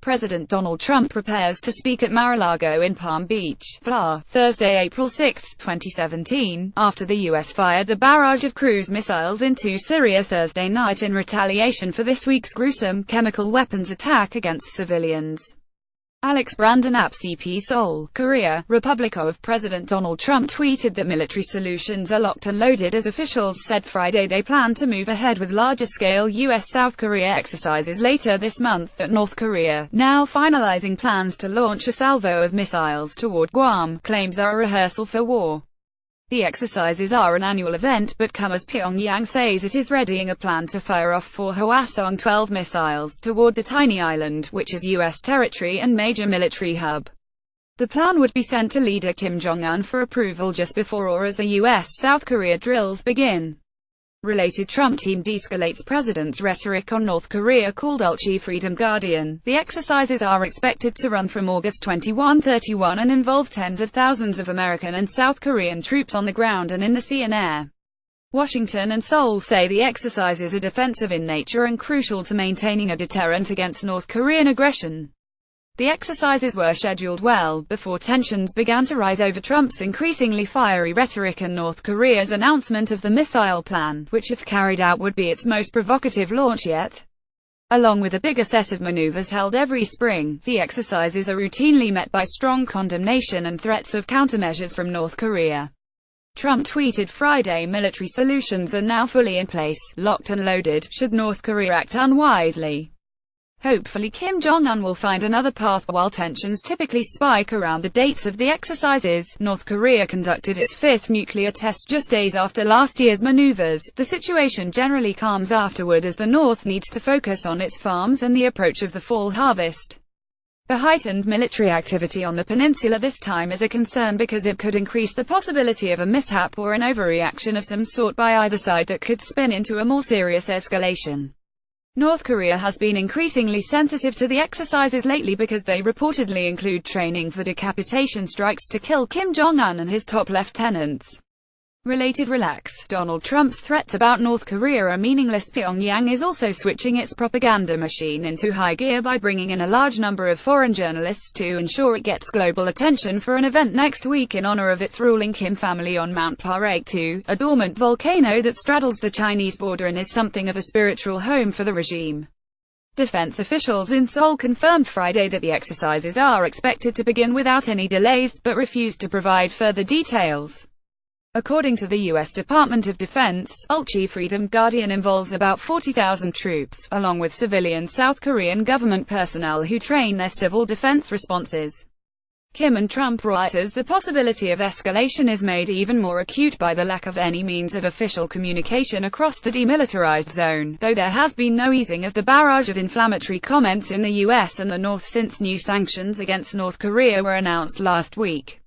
President Donald Trump prepares to speak at Mar-a-Lago in Palm Beach, Florida, Thursday, April 6, 2017, after the U.S. fired a barrage of cruise missiles into Syria Thursday night in retaliation for this week's gruesome chemical weapons attack against civilians. Alex Brandon at CP Seoul, Korea, Republic of President Donald Trump tweeted that military solutions are locked and loaded as officials said Friday they plan to move ahead with larger-scale U.S.-South Korea exercises later this month at North Korea, now finalizing plans to launch a salvo of missiles toward Guam, claims are a rehearsal for war. The exercises are an annual event, but come as Pyongyang says it is readying a plan to fire off 4 Hwasong-12 missiles toward the tiny island, which is U.S. territory and major military hub. The plan would be sent to leader Kim Jong-un for approval just before or as the U.S.-South Korea drills begin. Related, Trump team de-escalates president's rhetoric on North Korea, called Freedom Guardian. The exercises are expected to run from August 21-31 and involve tens of thousands of American and South Korean troops on the ground and in the sea and air. Washington and Seoul say the exercises are defensive in nature and crucial to maintaining a deterrent against North Korean aggression. The exercises were scheduled well before tensions began to rise over Trump's increasingly fiery rhetoric and North Korea's announcement of the missile plan, which if carried out would be its most provocative launch yet. Along with a bigger set of maneuvers held every spring, the exercises are routinely met by strong condemnation and threats of countermeasures from North Korea. Trump tweeted Friday, military solutions are now fully in place, locked and loaded, should North Korea act unwisely. Hopefully Kim Jong-un will find another path. While tensions typically spike around the dates of the exercises, North Korea conducted its 5th nuclear test just days after last year's maneuvers. The situation generally calms afterward as the North needs to focus on its farms and the approach of the fall harvest. The heightened military activity on the peninsula this time is a concern because it could increase the possibility of a mishap or an overreaction of some sort by either side that could spin into a more serious escalation. North Korea has been increasingly sensitive to the exercises lately because they reportedly include training for decapitation strikes to kill Kim Jong-un and his top lieutenants. Related, relax. Donald Trump's threats about North Korea are meaningless. Pyongyang is also switching its propaganda machine into high gear by bringing in a large number of foreign journalists to ensure it gets global attention for an event next week in honor of its ruling Kim family on Mount Par-2, a dormant volcano that straddles the Chinese border and is something of a spiritual home for the regime. Defense officials in Seoul confirmed Friday that the exercises are expected to begin without any delays, but refused to provide further details. According to the U.S. Department of Defense, Freedom Guardian involves about 40,000 troops, along with civilian South Korean government personnel who train their civil defense responses. Kim and Trump reuters the possibility of escalation is made even more acute by the lack of any means of official communication across the demilitarized zone, though there has been no easing of the barrage of inflammatory comments in the U.S. and the North since new sanctions against North Korea were announced last week.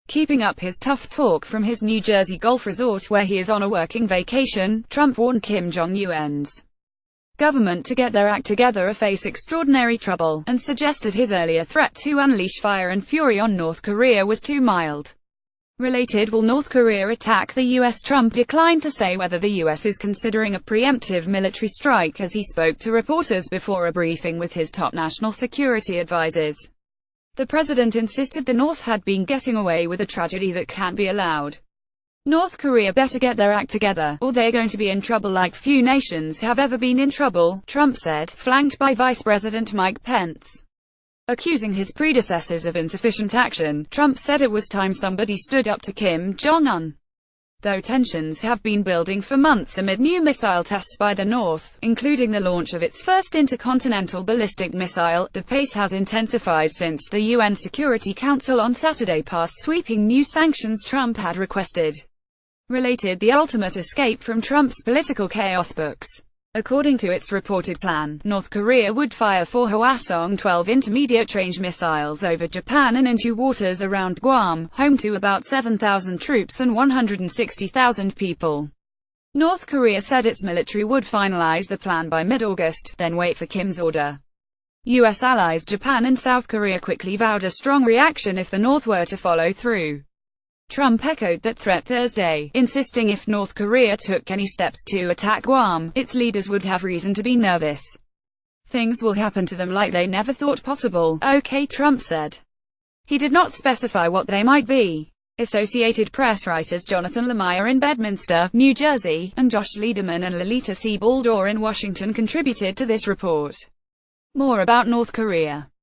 Keeping up his tough talk from his New Jersey golf resort where he is on a working vacation, Trump warned Kim Jong-un's government to get their act together or face extraordinary trouble, and suggested his earlier threat to unleash fire and fury on North Korea was too mild. Related, will North Korea attack the U.S.? Trump declined to say whether the U.S. is considering a preemptive military strike as he spoke to reporters before a briefing with his top national security advisors. The president insisted the North had been getting away with a tragedy that can't be allowed. North Korea better get their act together, or they're going to be in trouble like few nations have ever been in trouble, Trump said, flanked by Vice President Mike Pence. Accusing his predecessors of insufficient action, Trump said it was time somebody stood up to Kim Jong-un. Though tensions have been building for months amid new missile tests by the North, including the launch of its first intercontinental ballistic missile, the pace has intensified since the UN Security Council on Saturday passed sweeping new sanctions Trump had requested. Related, the ultimate escape from Trump's political chaos books. According to its reported plan, North Korea would fire 4 Hwasong-12 intermediate-range missiles over Japan and into waters around Guam, home to about 7,000 troops and 160,000 people. North Korea said its military would finalize the plan by mid-August, then wait for Kim's order. U.S. allies Japan and South Korea quickly vowed a strong reaction if the North were to follow through. Trump echoed that threat Thursday, insisting if North Korea took any steps to attack Guam, its leaders would have reason to be nervous. Things will happen to them like they never thought possible, OK, Trump said. He did not specify what they might be. Associated Press writers Jonathan Lemire in Bedminster, New Jersey, and Josh Liederman and Lolita Sebaldor in Washington contributed to this report. More about North Korea.